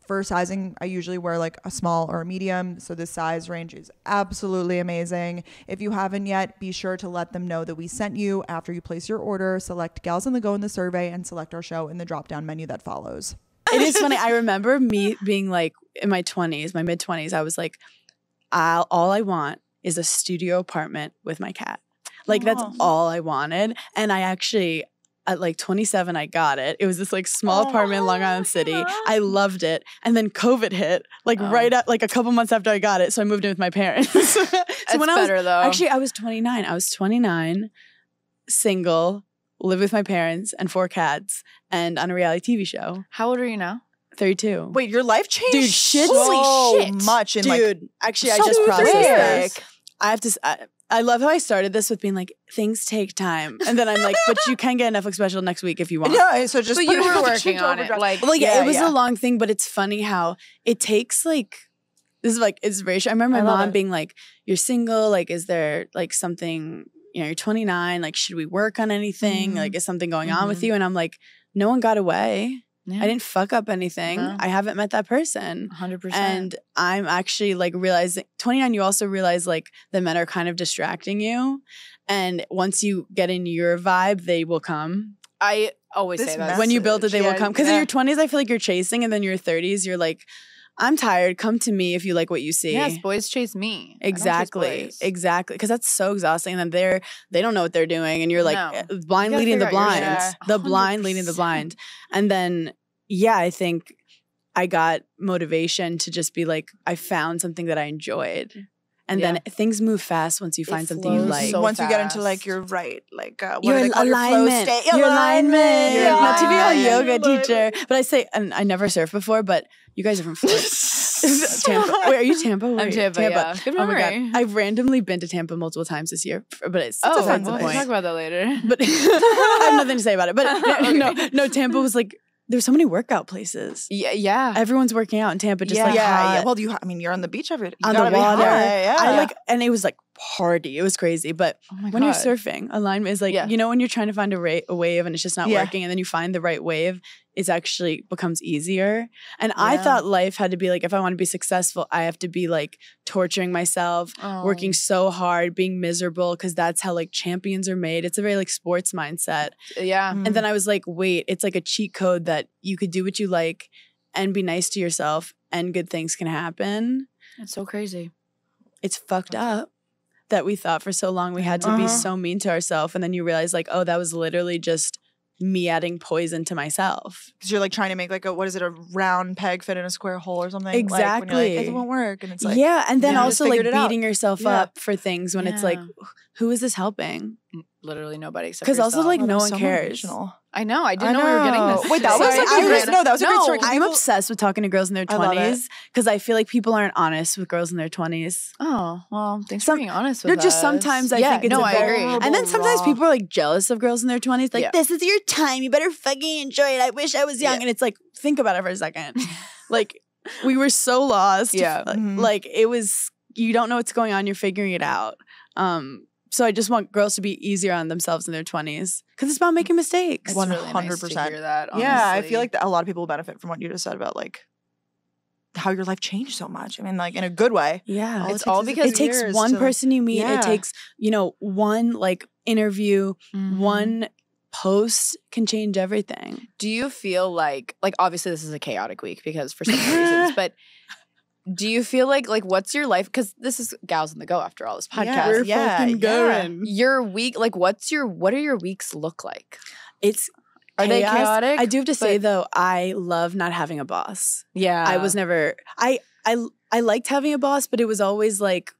For sizing, I usually wear like a small or a medium, so this size range is absolutely amazing. If you haven't yet, be sure to let them know that we sent you. After you place your order, select Gals on the Go in the survey and select our show in the drop-down menu that follows. It is funny. I remember me being like in my mid-20s, I was like, all I want is a studio apartment with my cat. Like that's all I wanted. And I at like 27, I got it. It was this like small apartment in Long Island City. I loved it. And then COVID hit like right at like a couple months after I got it. So I moved in with my parents. So when better though. Actually, I was 29. I was 29, single, live with my parents and 4 cats and on a reality TV show. How old are you now? 32. Wait, your life changed Dude, shit. so Shit. much in Dude, actually, I so just processed quick. this. I have to. I love how I started this with being like, things take time, and then I'm like, but you can get a Netflix special next week if you want. Yeah, so just But you were working on it. Like, Well, yeah, it was yeah. a long thing, but it's funny how it takes like. This is like inspiration. I remember my mom being like, "You're single. Like, is there like something? You know, you're 29. Like, should we work on anything? Like, is something going on with you?" And I'm like, "No one got away. yeah. I didn't fuck up anything. No. I haven't met that person." 100%. And I'm actually like realizing 29, you also realize like the men are kind of distracting you. And once you get in your vibe, they will come. I always This say that. When you build it, they will yeah, come. Because yeah. in your 20s, I feel like you're chasing. And then your 30s, you're like, I'm tired. Come to me if you like what you see. Yes, boys chase me. Exactly. Exactly. Because that's so exhausting. And then they don't know what they're doing. And you're like No. blind You gotta leading the figure out your blind. shit. The blind leading the 100%. blind. And then, yeah, I think I got motivation to just be like, I found something that I enjoyed. And then things move fast once you find something you flows like. so once you get into fast. like your right, like what Your do they call alignment. Your flow state? Your alignment. Your Not to be a alignment. yoga teacher. But I say, and I never surfed before, but you guys are from Florida. Tampa. Wait, are you Tampa? Where I'm are you? Tampa, yeah. Good Oh my memory. God. I've randomly been to Tampa multiple times this year, but it's Oh, besides the we'll point. talk about that later. But I have nothing to say about it. But Okay. no, Tampa was like, there's so many workout places. Yeah. Everyone's working out in Tampa, just like yeah. hot Well, I mean, you're on the beach every day. You on the gotta be water. hot, yeah. I like, and it was like party. It was crazy. But Oh my when you're God. surfing, alignment is like, Yeah. you know, when you're trying to find a wave and it's just not Yeah. working, and then you find the right wave, it actually becomes easier. And I Yeah. thought life had to be like, if I want to be successful, I have to be like torturing myself, working so hard, being miserable, because that's how like champions are made. It's a very like sports mindset. Yeah. And then I was like, wait, it's like a cheat code that you could do what you like and be nice to yourself and good things can happen. It's so crazy. It's fucked up that we thought for so long we had to be so mean to ourselves. And then you realize like, oh, that was literally just me adding poison to myself. Because you're like trying to make like a a round peg fit in a square hole or something. Exactly. Like, when you're like, it won't work, and it's like yeah. And then you also just like figured it out. beating yourself Yeah. up for things when it's like, Yeah. who is this helping? Literally nobody except Because also yourself. like Oh, no that one was so cares. motivational. I know. I didn't know we were getting this. Wait, that was Sorry, like I a great. was- No, that was a great story. I'm People- obsessed with talking to girls in their I love it. 20s because I feel like people aren't honest with girls in their 20s. Oh, well, thanks Some- for being honest with They're us. just sometimes I Yeah, think it's no, a I very- agree. And then sometimes raw. people are like jealous of girls in their 20s. Like, Yeah. this is your time. You better fucking enjoy it. I wish I was young. Yeah. And it's like, think about it for a second. Like, we were so lost. Yeah. Mhm. Like, it was, you don't know what's going on. You're figuring it out. So I just want girls to be easier on themselves in their 20s because it's about making mistakes. It's really nice to 100%. hear that, Yeah, I honestly. feel like a lot of people will benefit from what you just said about like how your life changed so much. I mean, like in a good way. Yeah. It's all because It takes years one to- person you meet. Yeah. It takes, one like interview, Mhm. one post can change everything. Do you feel like obviously this is a chaotic week because for so many reasons, but do you feel like what's your life? Because this is Gals on the Go after all, this podcast. Yeah, We're yeah, fucking yeah. going. Your week, what do your weeks look like? It's Are they chaos. chaotic? I do have to say But- though, I love not having a boss. Yeah. I was never I liked having a boss, but it was always like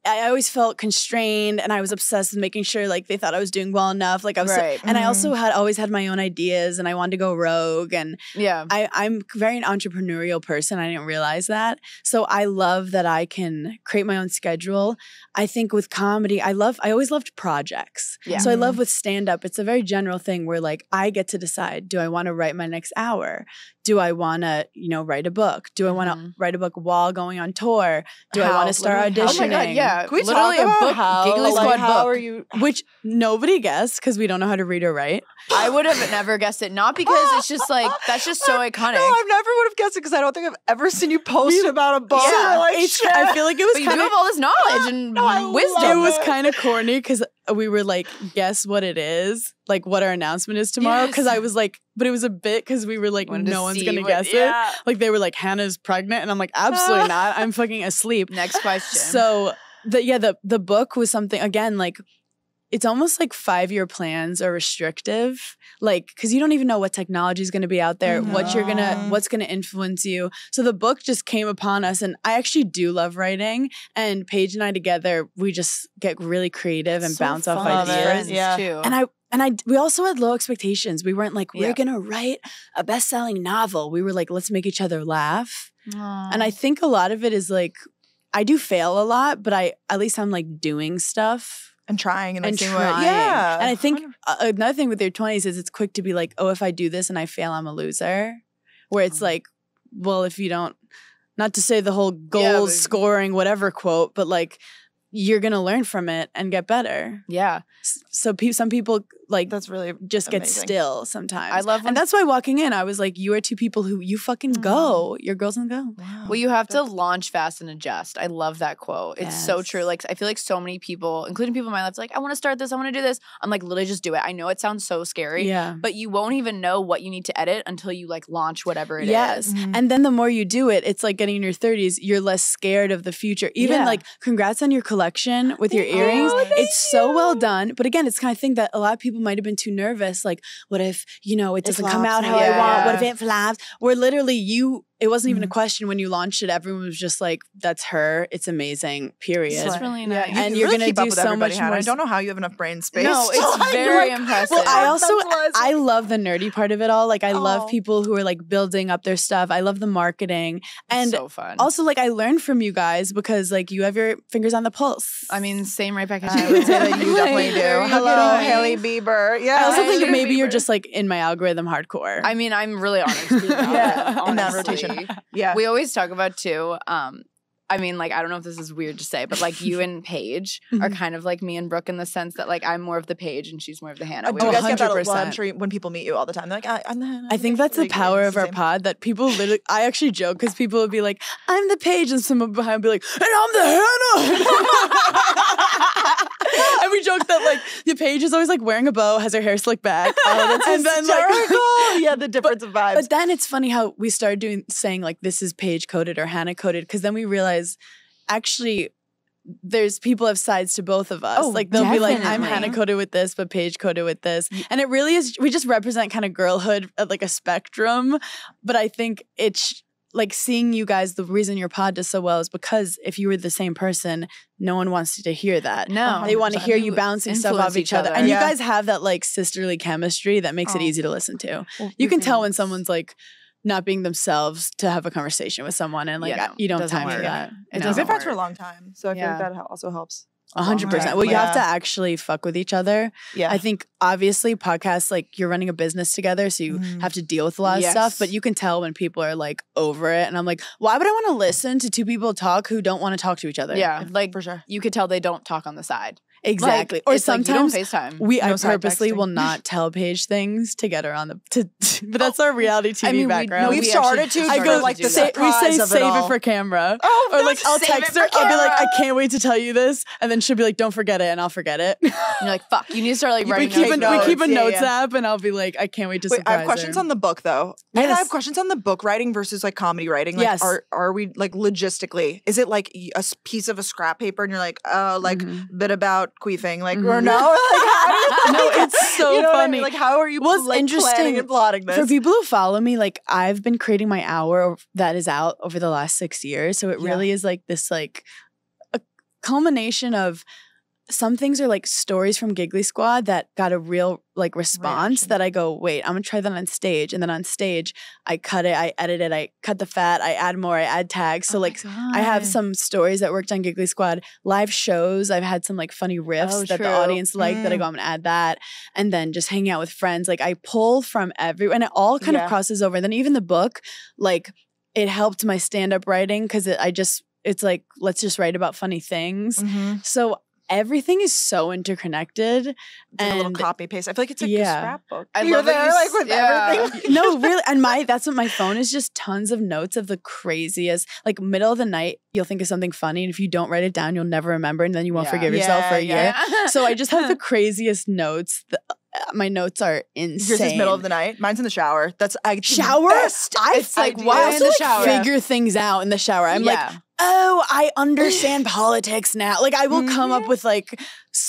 I always felt constrained and I was obsessed with making sure like they thought I was doing well enough. Like I was Right. and I also always had my own ideas and I wanted to go rogue and Yeah. I'm very an entrepreneurial person. I didn't realize that. So I love that I can create my own schedule. I think with comedy, I always loved projects. Yeah. So I love with stand-up, it's a very general thing where like I get to decide, do I want to write my next hour? Do I want to, write a book? Do I want to write a book while going on tour? Do I want to start Literally, auditioning? Oh my God, yeah. Can we Literally talk a about book, how, Giggly like, Squad how book. are you? Which nobody guessed because we don't know how to read or write. I would have never guessed it. Not because it's just that's just so iconic. No, I never would have guessed it because I don't think I've ever seen you post about a book. Yeah, Or, like, I feel like it was But you kind do of have all this knowledge and I wisdom. it love was it. kind of corny because we were like, guess what it is, like what our announcement is tomorrow. Because Yes. I was like, but it was a bit because we were like, Wanted to no one's see gonna what- guess yeah. it. Like they were like, Hannah's pregnant, and I'm like, absolutely not. I'm fucking asleep. Next question. So the book was something again like it's almost like 5-year plans are restrictive, like, because you don't even know what technology is going to be out there, what's going to influence you. So the book just came upon us, and I actually do love writing. And Paige and I together, we just get really creative and bounce off ideas. Too. And we also had low expectations. We weren't like, we're going to write a best-selling novel. We were like, let's make each other laugh. And I think a lot of it is like, I do fail a lot, but at least I'm like doing stuff. And trying and trying. Yeah. And I think another thing with your 20s is it's quick to be like, oh, if I do this and I fail, I'm a loser. Where it's like, well, if you don't, not to say the whole goals, scoring, whatever quote, but like, you're going to learn from it and get better. Yeah. So some people like that's really just amazing. get still sometimes. I love and that's why walking in, I was like, you are two people who you fucking go. You're girls and go. Wow. Well, you have to launch fast and adjust. I love that quote. It's so true. Like, I feel like so many people, including people in my life, like, I want to start this. I want to do this. I'm like, literally just do it. I know it sounds so scary. Yeah. But you won't even know what you need to edit until you like launch whatever it is. Yes. And then the more you do it, it's like getting in your 30s, you're less scared of the future. Even like, congrats on your collection with your earrings. It's so well done. But again, it's kind of thing that a lot of people might have been too nervous. Like, what if, it doesn't come out how I want? What if it flaps? Where literally it wasn't even a question when you launched it. Everyone was just like, that's her. It's amazing, period. It's really nice. Yeah, and you're really going to keep up do with so everybody, much Hannah. more. I don't know how you have enough brain space. No, it's very impressive. Well, I love the nerdy part of it all. Like, I love people who are like building up their stuff. I love the marketing. And so fun. Also, like, I learned from you guys because like you have your fingers on the pulse. I mean, same right back at I you. would say that you definitely do. Hello, Haley Bieber. Yeah. I also think Haley maybe you're Bieber. just like in my algorithm hardcore. I mean, I'm really honored to be in that rotation. Yeah. We always talk about too. I mean, like, I don't know if this is weird to say, but like you and Paige are kind of like me and Brooke in the sense that like I'm more of the Paige and she's more of the Hannah. Do you guys get that? 100%. Well, I'm sure when people meet you all the time, they're like, I'm the Hannah. I think that's the power of our pod that people literally, I actually joke because people would be like, I'm the Paige, and someone behind would be like, and I'm the Hannah. And we joke that like the Paige is always like wearing a bow, has her hair slicked back. That's and then hysterical. Yeah, the difference of vibes. But then it's funny how we started saying like this is Paige coded or Hannah coded, because then we realize actually there's people have sides to both of us. Oh, like they'll be like, I'm definitely. Hannah coded with this, but Paige coded with this. And it really is, we just represent kind of girlhood at like a spectrum. But I think it's like seeing you guys, the reason your pod does so well is because if you were the same person, no one wants to hear that. No. They want to hear you bouncing stuff off each other. And Yeah. you guys have that like sisterly chemistry that makes it easy to listen to. You can tell when someone's like not being themselves to have a conversation with someone, and like you don't have doesn't time for work. that. We've been friends for a long time, so I feel like that also helps. 100%. Well, you have to actually fuck with each other. Yeah. I think obviously podcasts, like you're running a business together, so you have to deal with a lot of stuff, but you can tell when people are like over it. And I'm like, why would I want to listen to two people talk who don't want to talk to each other? Yeah, like for sure. you could tell they don't talk on the side. Exactly. Like, or it's sometimes like you don't FaceTime. I side purposely texting. will not tell Paige things to get her on the but that's our reality TV I mean, background. We've started to. I go like do the that. we say surprise of save all. it for camera. Oh, or like I'll save text it her, for I'll be like, I camera. can't wait to tell you this. And then she'll be like, don't forget it, and I'll forget it. And you're like, fuck, you need to start like we writing keep a notes. notes Yeah. app, and I'll be like, I can't wait to Wait, surprise I have questions her. on the book though. And I Yes. have questions on the book writing versus like comedy writing. Like, Yes. are we like logistically? Is it like a piece of a scrap paper and you're like, like bit about queefing, like or no? Like how do you, No, it's so you know what I funny. mean? Like how are you What's like, interesting planning and plotting this? For people who follow me, like I've been creating my hour that is out over the last 6 years. So it really is like this like a culmination of some things are like stories from Giggly Squad that got a real like response that I go, wait, I'm gonna try that on stage. And then on stage, I cut it, I edit it, I cut the fat, I add more, I add tags. So like I have some stories that worked on Giggly Squad, live shows. I've had some like funny riffs that the audience like that I go, I'm gonna add that. And then just hanging out with friends. Like I pull from everywhere, and it all kind of crosses over. And then even the book, like it helped my stand-up writing because it's like, let's just write about funny things. So everything is so interconnected. It's and like a little copy paste. I feel like it's like a scrapbook. I You're love that there you like with everything. No, really. And that's what my phone is, just tons of notes of the craziest, like middle of the night, you'll think of something funny. And if you don't write it down, you'll never remember. And then you won't forgive yourself for a year. So I just have the craziest notes. My notes are insane. Yours is middle of the night. Mine's in the shower. That's shower. It's like why in the shower? Figure things out in the shower. I'm like, oh, I understand politics now. Like I will come up with like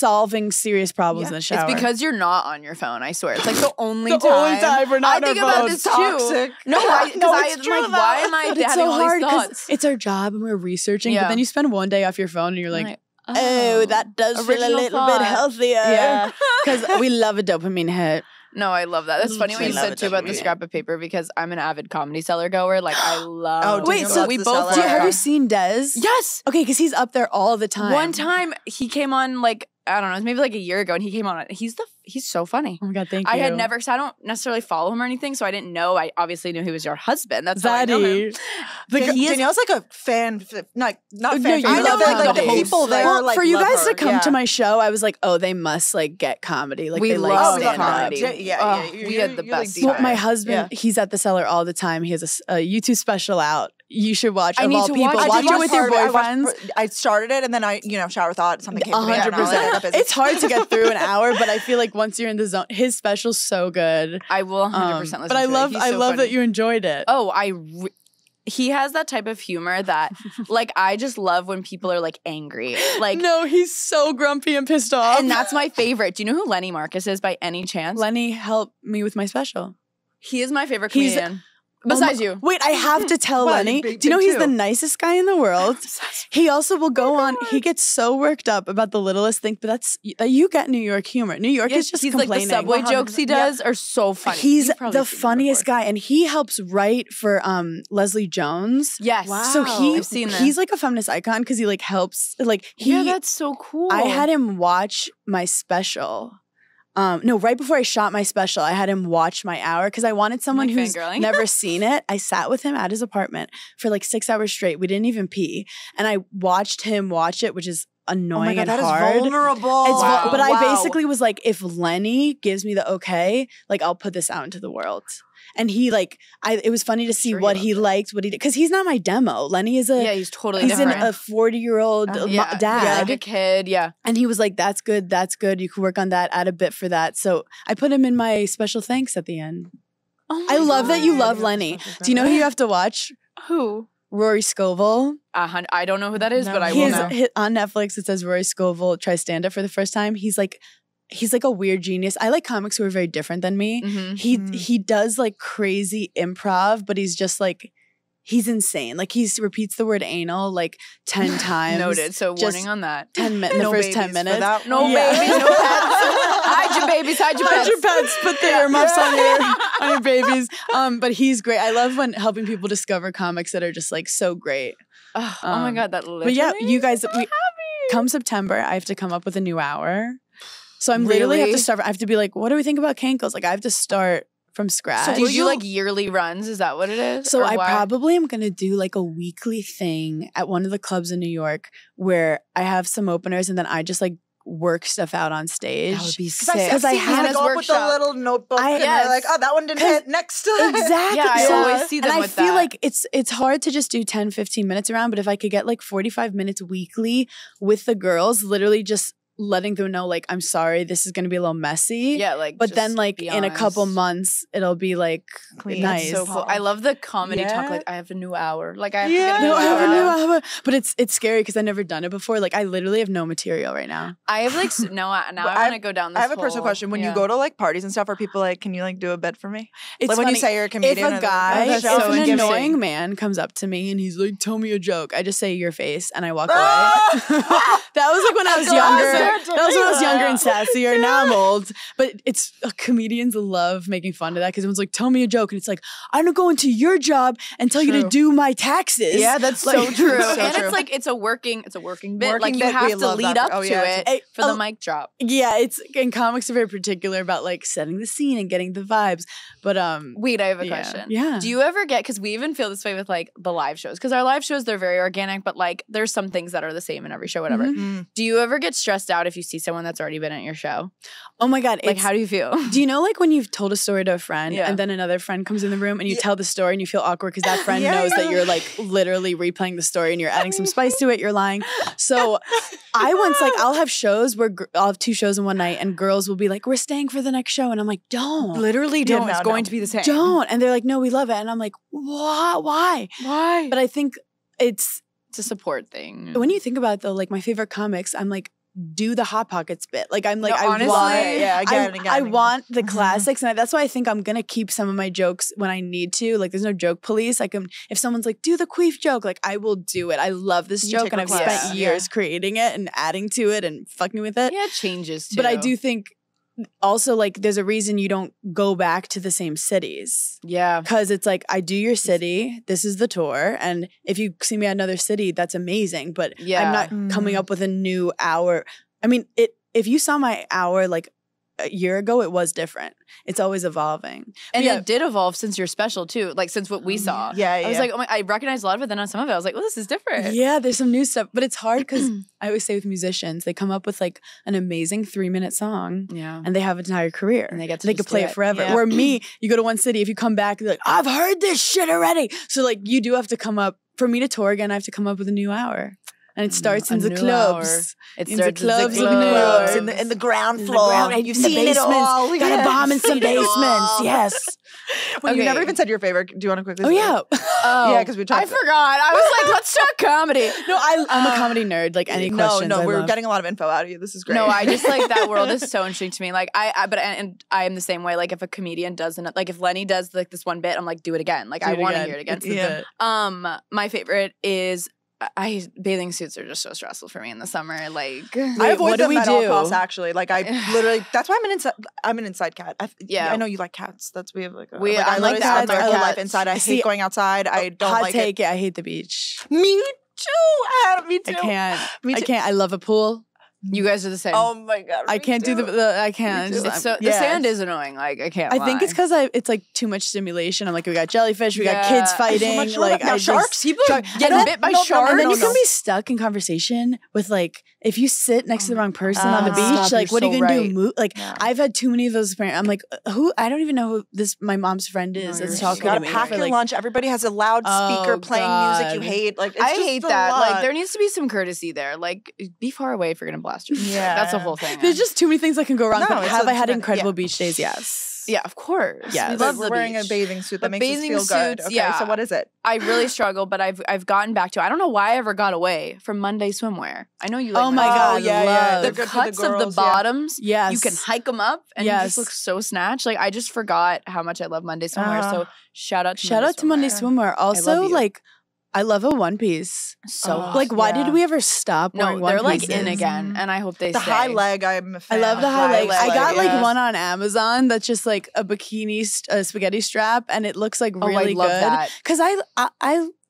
solving serious problems in the shower. It's because you're not on your phone, I swear. It's like the only the only time we're not I think on our about phones. this too. No, I'm like, why am I But it's having so all hard these 'cause thoughts? it's our job and we're researching. But then you spend one day off your phone and you're like, oh, oh, that does feel a original little thought. bit healthier. Yeah. Because we love a dopamine hit. No, I love that. That's funny what you said too about the scrap of paper because I'm an avid Comedy Cellar goer. Like I love. Wait, so we the both Cellar. have you seen Des? Yes. Okay, because he's up there all the time. One time he came on like I don't know, it was maybe like a year ago, and he came on. He's so funny. Oh my God, thank you. I had never, so I don't necessarily follow him or anything, so I didn't know. I obviously knew he was your husband. That's how I know him. Danielle's like a fan, not fan. No, I know like the people there. Well, like, for you love guys her. to come to my show, I was like, oh, they must like get comedy. Like We they like love stand comedy. up. Yeah. We had the best Well, time. my husband, he's at the Cellar all the time. He has a YouTube special out. You should watch. I Of need all to people, watch it. watch it with your I watched boyfriends. I started it and then I, shower thought something came to me. 100%. It's hard to get through an hour, but I feel like once you're in the zone, his special's so good. I will 100% listen But I to love, it. He's so that funny. you enjoyed it. Oh, he has that type of humor that, like, I just love when people are like angry. Like, No, he's so grumpy and pissed off. and that's my favorite. Do you know who Lenny Marcus is by any chance? Lenny helped me with my special. He is my favorite He's- comedian. Besides you. Wait, I have to tell Well, Lenny. big- Do you know big he's too. the nicest guy in the world? He also will go on. He gets so worked up about the littlest thing, but that you get New York humor. New York is just he's complaining. like the subway jokes he does are so funny. He's You've probably the seen him funniest before. guy, and he helps write for Leslie Jones. Yes. So I've seen this. he's like a feminist icon because he like helps yeah, that's so cool. I had him watch my special. No, right before I shot my special, I had him watch my hour because I wanted someone Like who's fangirling? never seen it. I sat with him at his apartment for like 6 hours straight. We didn't even pee. And I watched him watch it, which is annoying and that hard. is vulnerable. It's Wow. but I basically was like, if Lenny gives me the okay, like I'll put this out into the world. And he it was funny to see Sure he what loved he it. liked, what he did. Because he's not my demo. Lenny is Yeah, he's totally he's different. a 40-year-old yeah, dad. like a kid, yeah. And he was like, that's good. You can work on that, add a bit for that. So I put him in my special thanks at the end. Oh I my love that you God. love Lenny. Do you know who you have to watch? Who? Rory Scovel. I don't know who that is, but I He will is know. on Netflix. It says Rory Scovel tries stand-up for the first time. He's like a weird genius. I like comics who are very different than me. Mhm. He does like crazy improv, but he's just like, he's insane. Like he repeats the word anal like 10 times. Noted. So Just warning on that. 10 minutes. No The first babies 10 for minutes. that No one. babies, no pets. Hide your babies, hide your pets. Hide your pets, put the earmuffs on your babies. But he's great. I love when helping people discover comics that are just like so great. Oh my God, that literally. But yeah, you guys, so happy. come September, I have to come up with a new hour. So I'm literally have to Really? start. I have to be like, what do we think about Cankles? Like I have to start from scratch. So do you like yearly runs? Is that what it is? So Or I why? probably am gonna do like a weekly thing at one of the clubs in New York where I have some openers and then I just like work stuff out on stage. That would be Because I sick. Because I see have- Hannah go up with the workshop. little notebook and Yes. they're like, oh, that one didn't hit. Next time. Exactly. Yeah, I So- always see them and with I feel that. like it's hard to just do 10, 15 minutes around, but if I could get like 45 minutes weekly with the girls, literally just letting them know like, I'm sorry, this is going to be a little messy. Yeah, like. But just then like be in a couple honest. months, it'll be like Clean. nice. So cool. I love the comedy Yeah. talk. Like I have a new hour. Like I have Yeah. to get a new No, I have a hour. new down. hour. But it's scary because I've never done it before. Like I literally have no material right now. I have like now I But want to go down this. I have a personal whole- question. When yeah. you go to like parties and stuff, are people like, can you like do a bit for me? It's Like when you funny. say you're a comedian. If or a they're guy, like, that's if "Oh, so an interesting. annoying man comes up to me and he's like, tell me a joke, I just say your face and I walk Ah! away. That was like when I was younger. That was when I was younger and sassier. Now I'm old. But it's comedians love making fun of that because everyone's like, tell me a joke. And it's like, I'm gonna go into your job and tell you to True. do my taxes. Yeah, that's Like- so true. So and true. it's like it's a working bit. Working like you bit, we have to love lead that. up Oh, to yeah, it for the oh, mic drop. Yeah, and comics are very particular about like setting the scene and getting the vibes. But Wait, I have a yeah. question. Yeah. Do you ever get, because we even feel this way with like the live shows, because our live shows, they're very organic, but like there's some things that are the same in every show, whatever. Mhm. Do you ever get stressed out if you see someone that's already been at your show? Oh my God. Like, how do you feel? Do you know like when you've told a story to a friend Yeah. and then another friend comes in the room and you Yeah. tell the story and you feel awkward because that friend Yeah, knows that yeah. you're like literally replaying the story and you're adding some spice to it, you're lying. So I once like I'll have shows where I'll have 2 shows in one night and girls will be like, we're staying for the next show. And I'm like, don't. Literally don't. It's going to be the same. Don't. And they're like, no, we love it. And I'm like, what? Why? Why? But I think it's It's a support thing. when you think about it though, like my favorite comics, I'm like, do the Hot Pockets bit. Like I'm like, No, honestly, I want the classics, and that's why I think I'm gonna keep some of my jokes when I need to. Like there's no joke police. Like if someone's like, do the queef joke, like I will do it. I love this joke, and I've spent years creating it and adding to it and fucking with it. Yeah, it changes too. But I do think also like there's a reason you don't go back to the same cities. Yeah. Because it's like, I do your city, this is the tour, and if you see me at another city, that's amazing. But I'm not coming up with a new hour. I mean, if you saw my hour like a year ago, it was different. It's always evolving. And it did evolve since your special too, like since what we saw. I was like, oh my, I recognized a lot of it. Then on some of it, I was like, well, this is different. Yeah, there's some new stuff. But it's hard because I always say with musicians, they come up with like an amazing 3-minute song. Yeah. And they have an entire career. And they could play it forever. Yeah. Where me, you go to one city, if you come back, you're like, I've heard this shit already. So like you do have to come up, for me to tour again, I have to come up with a new hour. And it starts in the clubs. It in starts the clubs, in the ground floor. And you've seen it all. Got a bomb in some basements. Yes. Well, you never even said your favorite. Do you want to quickly? Oh yeah. Yeah, because we talked. I forgot. I was like, let's talk comedy. No, I'm a comedy nerd. Like any questions. No, we're getting a lot of info out of you. This is great. No, I just like that world is so interesting to me. Like but I am the same way. Like if a comedian doesn't, like if Lenny does like this one bit, I'm like, do it again. Like I want to hear it again. Yeah. My favorite is. Bathing suits are just so stressful for me in the summer. Like I avoid them at all costs. Actually, like I literally. That's why I'm an inside cat. I know you like cats. We have like I literally spend my whole life inside. I hate going outside. I don't like it. I hate the beach. Me too. Me too. I can't. I love a pool. You guys are the same. Oh my god! I can't do the. I can't. The sand is annoying. Like I can't. I think it's because it's like too much stimulation. I'm like, we got jellyfish, we got kids fighting. Like sharks. People are getting bit by sharks. And then you can be stuck in conversation with like if you sit next to the wrong person on the beach. Like, what are you gonna do? Like, I've had too many of those. I'm like, who? I don't even know who my mom's friend is. That's talking to me. You gotta pack your lunch. Everybody has a loudspeaker playing music you hate. Like, I hate that. Like, there needs to be some courtesy there. Like, be far away if you're gonna blast your. Yeah, that's the whole thing. There's just too many things that can go wrong. But have I had incredible beach days? Yes. Yeah, of course. Yeah, we're wearing a bathing suit that makes us feel good. Okay, so what is it? I really struggle, but I've gotten back to it. I don't know why I ever got away from Monday swimwear. I know you like. Oh my god, yeah. The cuts of the bottoms. Yes, you can hike them up, and it just looks so snatched. Like I just forgot how much I love Monday swimwear. So shout out to Monday swimwear. Also, like. I love a one piece. Why did we ever stop wearing one they're pieces? like in again, and I hope they stay. The high leg, I'm a fan. I love the high leg. I got like yes. one on Amazon that's just like a bikini, spaghetti strap, and it looks like really love good. That. Because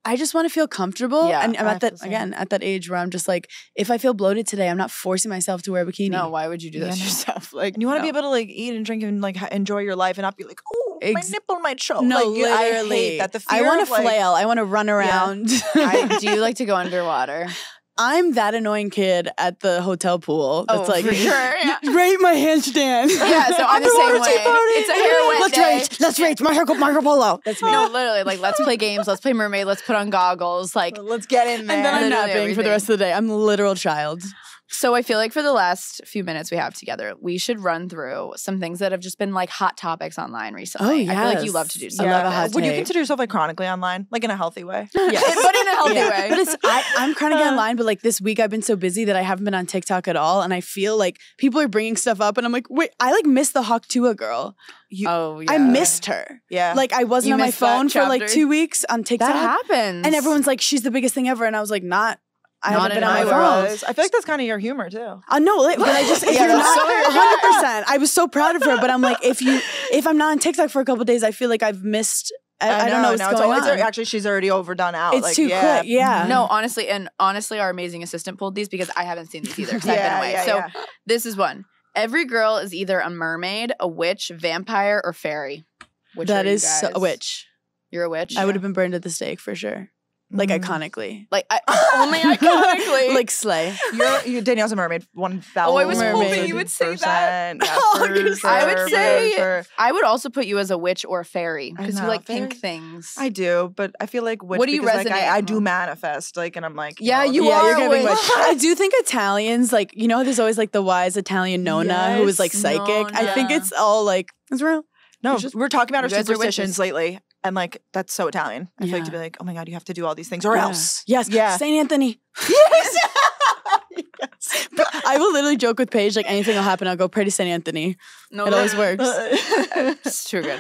I just want to feel comfortable. Yeah, and I'm at that age where I'm just like, if I feel bloated today, I'm not forcing myself to wear a bikini. No, why would you do that to yourself? Like, and you want to be able to like eat and drink and like enjoy your life and not be like, oh, my nipple might show. No, like, literally. I hate that. The fear I want to like, flail. I want to run around. Do you like to go underwater? I'm that annoying kid at the hotel pool. That's like, for sure, yeah. rate my handstand. Yeah, so I'm the same way. It's a heroin day. Let's rate Marco Polo. That's me. No, literally, like, let's play games. Let's play mermaid. Let's put on goggles. Like, let's get in there. And then I'm Literally napping for the rest of the day. I'm a literal child. So I feel like for the last few minutes we have together, we should run through some things that have just been like hot topics online recently. Oh, yes. I feel like you love to do so. I love a hot Would you take. consider yourself like chronically online? Like in a healthy way? Yes. But in a healthy way. But I'm chronically online, but like this week I've been so busy that I haven't been on TikTok at all. And I feel like people are bringing stuff up and I'm like, wait, I like missed the Hawk Tua girl. I missed her. Yeah. Like I wasn't on my phone for like 2 weeks on TikTok. That happens. And everyone's like, she's the biggest thing ever. And I was like, I haven't been on my phone. I feel like that's kind of your humor too. No, but I just if you're not 100%. I was so proud of her, but I'm like, if I'm not on TikTok for a couple of days, I feel like I've missed. I don't know what's going on. Actually, she's already overdone out. It's too quick. Yeah. No, honestly, our amazing assistant pulled these because I haven't seen these either because I've been away. This is one. Every girl is either a mermaid, a witch, vampire, or fairy. Which that is a witch. You're a witch. I would have been burned at the stake for sure. Like iconically. Like only iconically. Like slay. Danielle's a mermaid. 1,000%. Oh, I was hoping you would say that. Yeah, I would say I would also put you as a witch or a fairy because you like pink things. I do, but I feel like witch. What do you resonate? Like, I do manifest, like, and I'm like, you're a witch. I do think Italians, like, you know, there's always like the wise Italian nonna who is like psychic. Nonna. I think it's all like it's real. No, we're talking about our superstitions lately. And like, that's so Italian. I feel like to be like, oh my God, you have to do all these things or else. Yes. Yeah. St. Anthony. Yes. Yes. I will literally joke with Paige, like anything will happen, I'll go pray to St. Anthony. No, it always works. It's too good.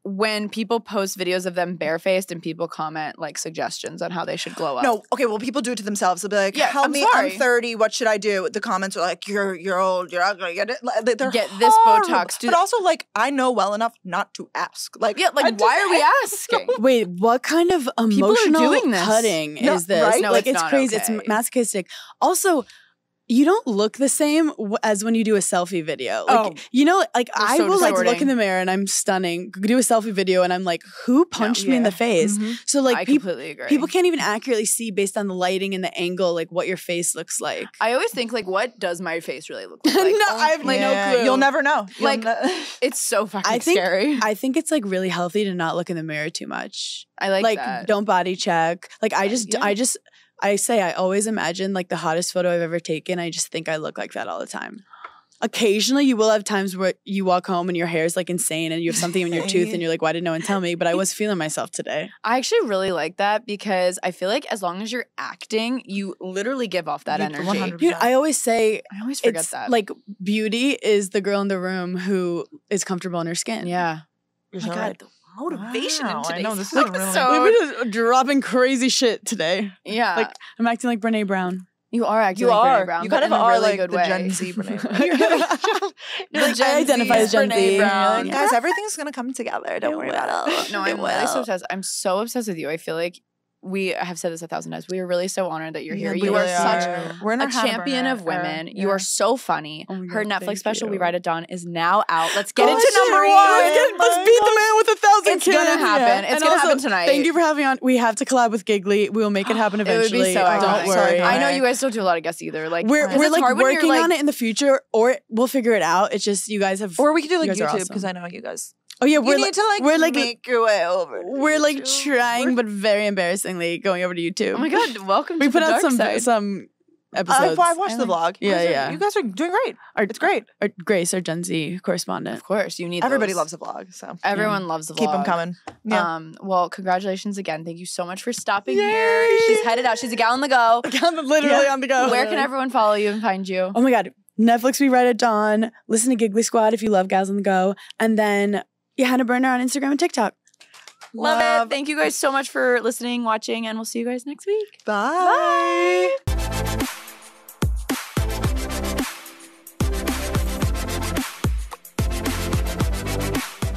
When people post videos of them barefaced and people comment like suggestions on how they should glow up. No, okay, well, people do it to themselves. They'll be like, help me, I'm 30, what should I do? The comments are like, you're old, you're ugly, get it. They're get this Botox. But also, like, I know well enough not to ask. Like, why are we asking? Wait, what kind of emotional cutting is this? Right? No, like, it's crazy. Okay. It's masochistic. Also, you don't look the same as when you do a selfie video. Like, you know, like I will like look in the mirror and I'm stunning, do a selfie video and I'm like, who punched me in the face? So like, I completely agree. People can't even accurately see based on the lighting and the angle, like what your face looks like. I always think like, what does my face really look like? No, I have like no clue. You'll never know. It's so fucking scary. I think it's like really healthy to not look in the mirror too much. I like that. Don't body check. Like I always imagine like the hottest photo I've ever taken. I just think I look like that all the time. Occasionally you will have times where you walk home and your hair is like insane and you have something in your tooth and you're like, why didn't no one tell me? But I was feeling myself today. I actually really like that because I feel like as long as you're acting, you literally give off that energy. 100%. Dude, I always forget that. Like beauty is the girl in the room who is comfortable in her skin. Yeah. Oh my God. Motivation in today's I know, this is really we're just dropping crazy shit today. Yeah. Like I'm acting like Brene Brown. You are acting like Brene Brown. You kind of are really like good the way. Gen Z Brene Brown. I identify as Gen Z. Brown. Yeah. Guys, everything's gonna come together. Don't worry about it. No, I'm really so obsessed. I'm so obsessed with you. I feel like we have said this 1,000 times. We are really so honored that you're here. You are such a champion of women. Yeah. You are so funny. Her Netflix special, We Ride at Dawn, is now out. Let's get into number 1. Let's beat the man with 1,000 kids. It's gonna happen. It's gonna happen tonight. Thank you for having on. We have to collab with Giggly. We will make it happen eventually. It would be so Don't worry. I know you guys don't do a lot of guests either. Like we're like working on it in the future, or we'll figure it out. It's just you guys have, or we could do like YouTube because I know you guys. Oh yeah, we're like make your way over. We're like trying, but very embarrassingly going over to YouTube. Oh my God, welcome. We to put the out dark some episodes. I watched the vlog. Yeah. You guys are doing great. It's great. Grace, our Gen Z correspondent. Of course, you need. Everybody loves a vlog, so everyone loves the vlog. Keep them coming. Yeah. Well, congratulations again. Thank you so much for stopping here. She's headed out. She's a gal on the go. Literally on the go. Where can everyone follow you and find you? Oh my God, Netflix. We Ride at Dawn. Listen to Giggly Squad if you love gals on the go, and then. Hannah Berner on Instagram and TikTok. Love it. Thank you guys so much for listening, watching, and we'll see you guys next week. Bye.